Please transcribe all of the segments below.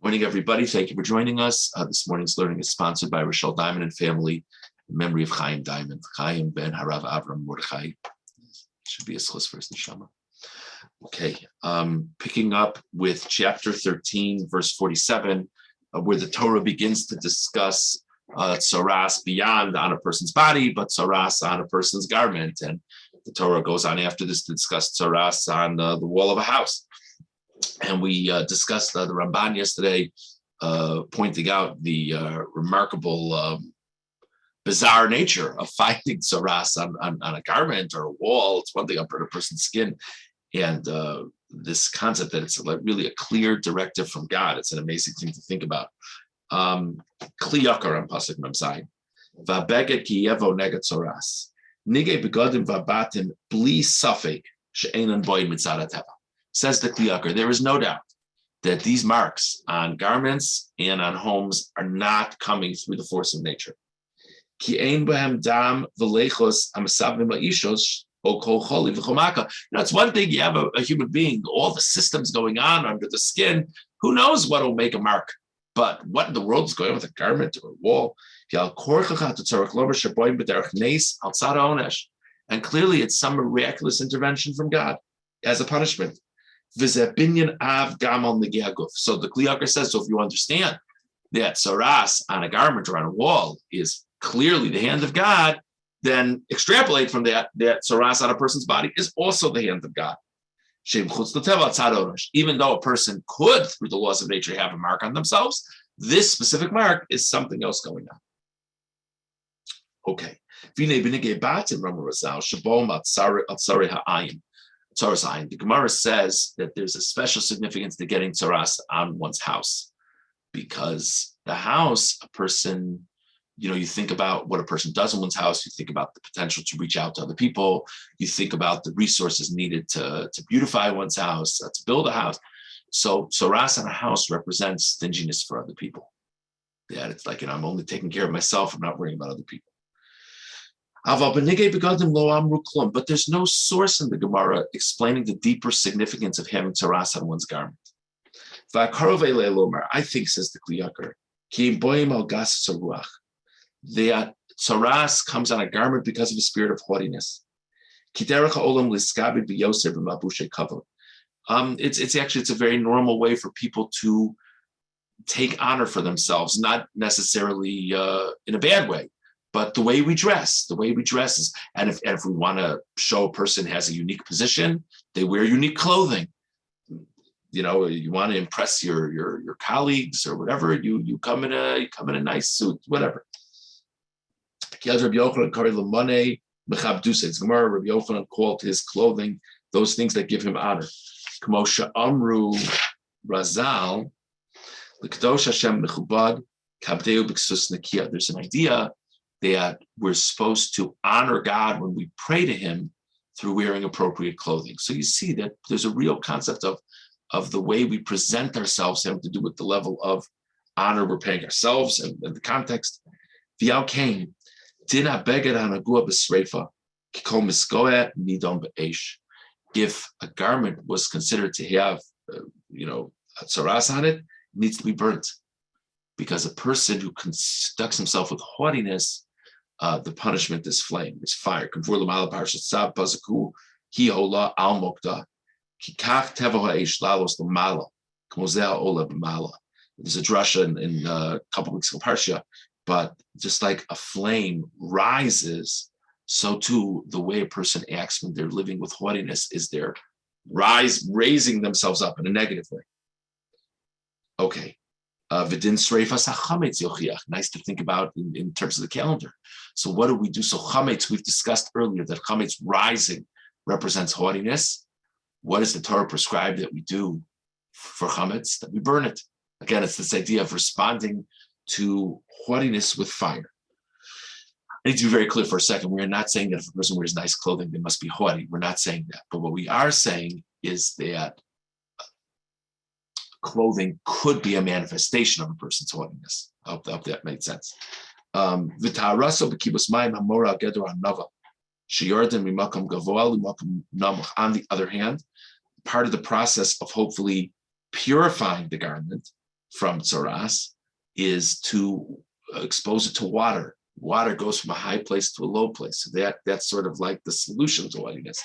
Morning, everybody. Thank you for joining us. This morning's learning is sponsored by Rochelle Diamond and family in memory of Chaim Diamond. Chaim ben Harav Avram Mordechai. Should be a schus for his neshama. Okay, picking up with chapter 13, verse 47, where the Torah begins to discuss tsaras beyond on a person's body, but tsaras on a person's garment. And the Torah goes on after this to discuss tsaras on the wall of a house. And we discussed the Ramban yesterday, pointing out the remarkable, bizarre nature of finding tsaras on a garment or a wall. It's one thing on a person's skin. And this concept that it's really a clear directive from God. It's an amazing thing to think about. Kli yakar on pasuk mem zayin. Va'beged ki yevo neged tsaras. Nige begodim va'batim bli safek she'enan boy mitzad hateva. Says the Kli yakar, there is no doubt that these marks on garments and on homes are not coming through the force of nature. Ki ein behem dam v'leichos amasavim la'ishos o kol choli v'chomaka. Now, it's one thing you have a human being, all the systems going on under the skin. Who knows what will make a mark? But what in the world is going on with a garment or a wall? And clearly, it's some miraculous intervention from God as a punishment. So the Kli yakar says, so if you understand that tsaras on a garment or on a wall is clearly the hand of God, then extrapolate from that tsaras on a person's body is also the hand of God. Even though a person could, through the laws of nature, have a mark on themselves, this specific mark is something else going on. Okay. The Gemara says that there's a special significance to getting tsaras on one's house, because the house, a person, you think about what a person does in one's house, you think about the potential to reach out to other people, you think about the resources needed to beautify one's house, to build a house. So tsaras on a house represents stinginess for other people. Yeah, it's like, I'm only taking care of myself, I'm not worrying about other people. But there's no source in the Gemara explaining the deeper significance of having tsaras on one's garment. I think, says the Kli yakar, that tsaras comes on a garment because of a spirit of haughtiness. It's a very normal way for people to take honor for themselves, not necessarily in a bad way. But the way we dress is, and if we want to show a person has a unique position, they wear unique clothing. You want to impress your colleagues or whatever. You come in a nice suit, whatever. Rabbi Yochanan called his clothing those things that give him honor. K'mosha Amru Razal, l'kadosh Hashem mechubad kabdeu b'ksus nekia. There's an idea that we're supposed to honor God when we pray to him through wearing appropriate clothing. So you see that there's a real concept of the way we present ourselves having to do with the level of honor we're paying ourselves and the context. V'yal kain, dina beged hanagua b'sreifa, k'kol miskoeh nidon b'eish. If a garment was considered to have, a tsaras on it, it needs to be burnt. Because a person who conducts himself with haughtiness, the punishment is flame, is fire. There's a drasha in a couple weeks of Parsha, but just like a flame rises, so too the way a person acts when they're living with haughtiness is they're raising themselves up in a negative way. Okay. Nice to think about in terms of the calendar. So what do we do? So chametz, we've discussed earlier that chametz rising represents haughtiness. What does the Torah prescribe that we do for chametz? That we burn it. Again, it's this idea of responding to haughtiness with fire. I need to be very clear for a second. We're not saying that if a person wears nice clothing, they must be haughty. We're not saying that. But what we are saying is that clothing could be a manifestation of a person's haughtiness. I hope that made sense. On the other hand, part of the process of hopefully purifying the garment from tzaras is to expose it to water. Water goes from a high place to a low place. So that's sort of like the solution to whitiness.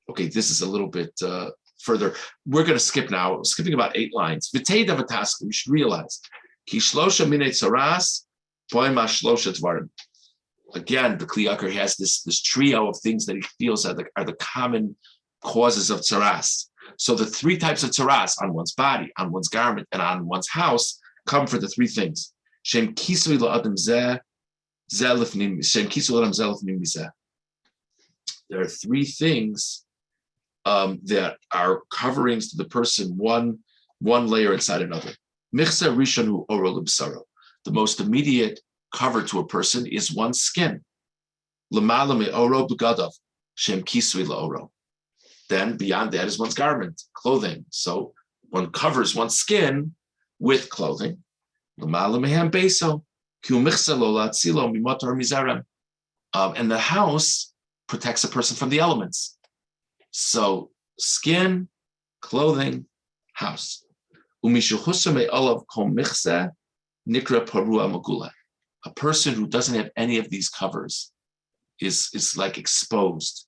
Okay, this is a little bit further. We're going to skip now, skipping about 8 lines. We should realize, again, the Kli Yakar has this trio of things that he feels are the common causes of tzaras. So the 3 types of tzaras on one's body, on one's garment, and on one's house come for the 3 things. Shem kisui la'adam zeh, zeh lifnim, shem kisui la'adam zeh lifnim zeh. There are 3 things that are coverings to the person, one layer inside another. Michsa rishonu oro l'bsaro. The most immediate cover to a person is one's skin. L'mala me'oro b'gadav, shem kisui la'oro. Then beyond that is one's garment, clothing. So one covers one's skin with clothing. And the house protects a person from the elements. So skin, clothing, house. A person who doesn't have any of these covers is like exposed.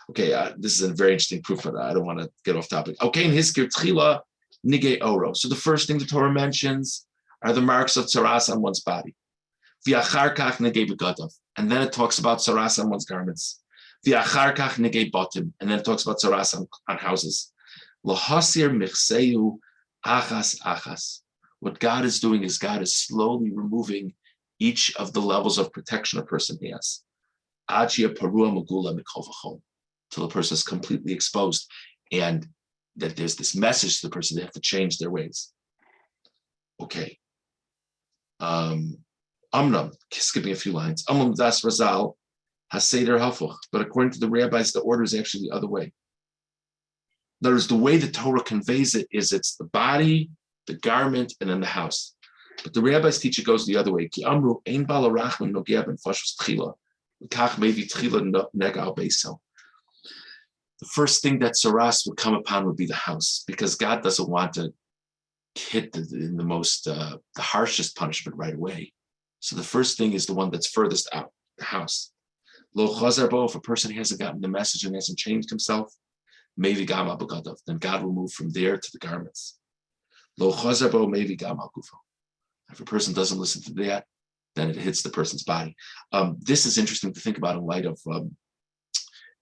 Okay, this is a very interesting proof, but I don't want to get off topic. Okay, in Hiskir Tchila Nige Oro. So the first thing the Torah mentions are the marks of tzaras on one's body. V'achar kach Nige Begadav. And then it talks about tzaras on one's garments. V'achar kach Nige Botim. And then it talks about tzaras on houses. Lohasir Michseu Achas Achas. What God is doing is God is slowly removing each of the levels of protection a person has. Achia Parua Magula Mikol V'chol. Till the person is completely exposed, and that there's this message to the person they have to change their ways. Okay. Amram, skipping a few lines. Amram das Razal Haseder Hafuch. But according to the rabbis, the order is actually the other way. In other words, the way the Torah conveys it is it's the body, the garment, and then the house. But the rabbis teach it goes the other way. Ki amru ein bala rachman nogea ben fashus tchila. Kach mevi tchila nega al beisel. The first thing that tzaras would come upon would be the house, because God doesn't want to hit in the most, the harshest punishment right away. So the first thing is the one that's furthest out, the house. Lo chazar bo, if a person hasn't gotten the message and hasn't changed himself, maybe gam al begadav, then God will move from there to the garments. Lo chazar bo, maybe gam al gufo. If a person doesn't listen to that, then it hits the person's body. This is interesting to think about in light of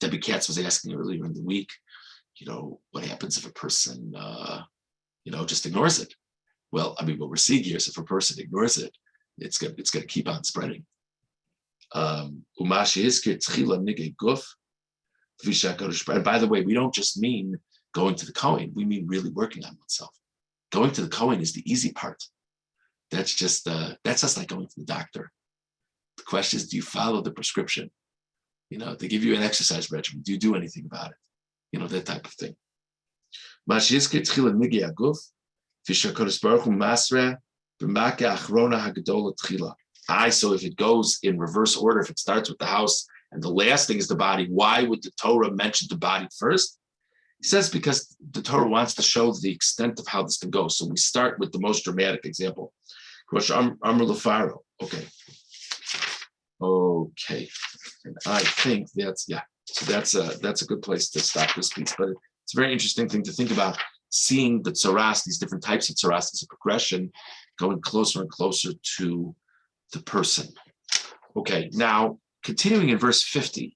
Debbie Katz was asking earlier in the week, what happens if a person, just ignores it? Well, I mean, what we're seeing here is if a person ignores it, it's going to keep on spreading. And by the way, we don't just mean going to the Kohen, we mean really working on oneself. Going to the Kohen is the easy part. That's just like going to the doctor. The question is, do you follow the prescription? They give you an exercise regimen. Do you do anything about it? That type of thing. So if it goes in reverse order, if it starts with the house and the last thing is the body, why would the Torah mention the body first? He says because the Torah wants to show the extent of how this can go. So we start with the most dramatic example. Okay. And I think so that's a good place to stop this piece. But it's a very interesting thing to think about, seeing the tzaras, these different types of tzaras as a progression, going closer and closer to the person. Okay, now continuing in verse 50.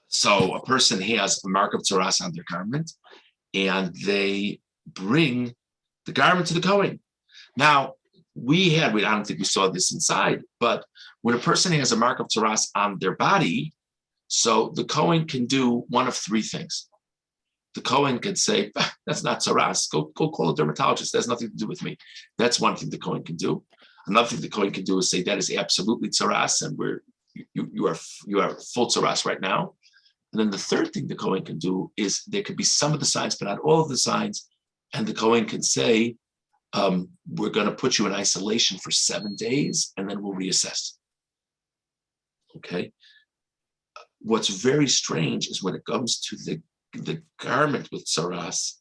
So a person has a mark of tzaras on their garment, and they bring the garment to the Kohen. Now, I don't think we saw this inside, but when a person has a mark of tzaras on their body, so the Kohen can do one of 3 things. The Kohen can say, that's not tzaras, go call a dermatologist, that has nothing to do with me. That's one thing the Kohen can do. Another thing the Kohen can do is say, that is absolutely tzaras, and you are full tzaras right now. And then the third thing the Kohen can do is there could be some of the signs, but not all of the signs, and the Kohen can say, we're going to put you in isolation for 7 days, and then we'll reassess. Okay. What's very strange is when it comes to the garment with tsaras,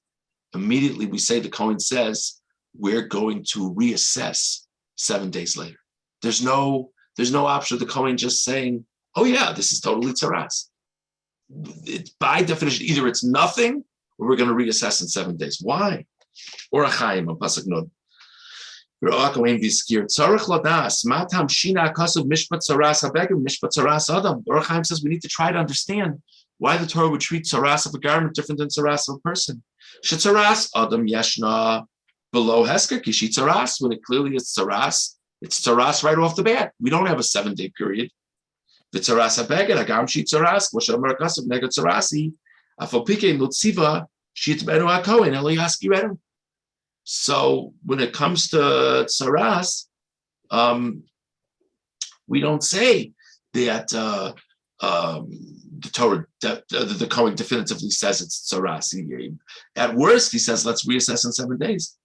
immediately we say, the Kohen says, we're going to reassess 7 days later. There's no option of the Kohen just saying, oh yeah, this is totally tsaras. By definition, either it's nothing or we're going to reassess in 7 days. Why? Or a Chaim, a pasuk nod. Kohen says we need to try to understand why the Torah would treat tsaras of a garment different than tsaras of a person. Tsaras adam yeshna below hesker kishi tsaras, when it clearly is tsaras, it's tsaras right off the bat. We don't have a 7-day period. The tsaras habeged agam shi tsaras v'shamar kasav neged tsarasi afopike nutziva shit benu hakohen eliyaski redu. So when it comes to tsaras, we don't say that the Torah, the Kohen definitively says it's tsaras. At worst, he says, let's reassess in 7 days.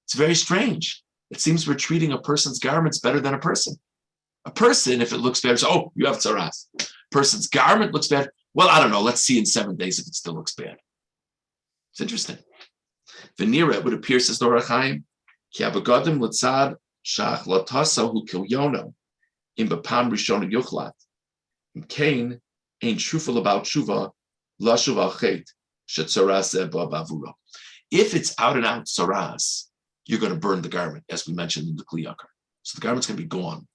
It's very strange. It seems we're treating a person's garments better than a person. A person, if it looks bad, says, oh, you have tsaras. Person's garment looks bad. Well, I don't know. Let's see in 7 days if it still looks bad. It's interesting. Venira, it would appear, says Nor HaChaim, ki abagodim l'tzad shach l'tasa hu kilyono im b'pam rishona yuchlat im kain ein shufel about shuva la shuva chet shetzaras zeba bavura. If it's out and out tsaras, you're going to burn the garment, as we mentioned in the Kli Yakar. So the garment's going to be gone.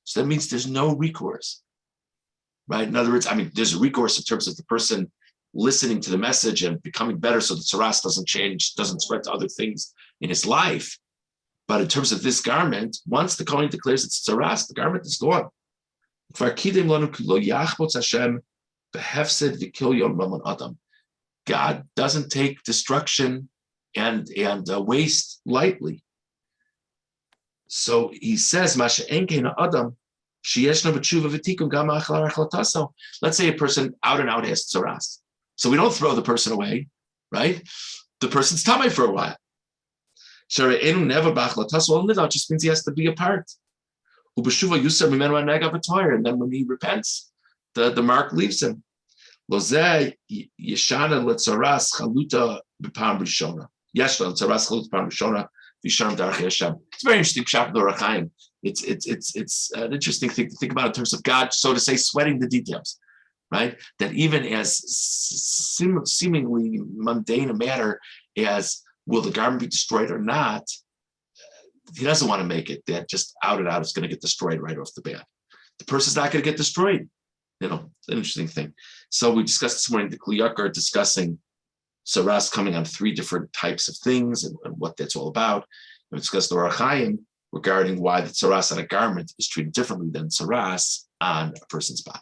So that means there's no recourse. Right? In other words, I mean, there's a recourse in terms of the person listening to the message and becoming better so the tsaras doesn't change, doesn't spread to other things in his life. But in terms of this garment, once the Kohen declares it's tsaras, the garment is gone. God doesn't take destruction and waste lightly. So he says, let's say a person out and out has tsaras. So we don't throw the person away, right? The person's tamei for a while. Well, it just means he has to be apart. And then when he repents, the mark leaves him. It's very interesting. It's an interesting thing to think about in terms of God, so to say, sweating the details, right? That even as seemingly mundane a matter as will the garment be destroyed or not, he doesn't want to make it that just out and out it's going to get destroyed right off the bat. The person's not going to get destroyed. It's an interesting thing. So we discussed this morning the Kli Yakar discussing tsaras coming on 3 different types of things and what that's all about. We discussed the Or HaChaim regarding why the tsaras on a garment is treated differently than tsaras on a person's body.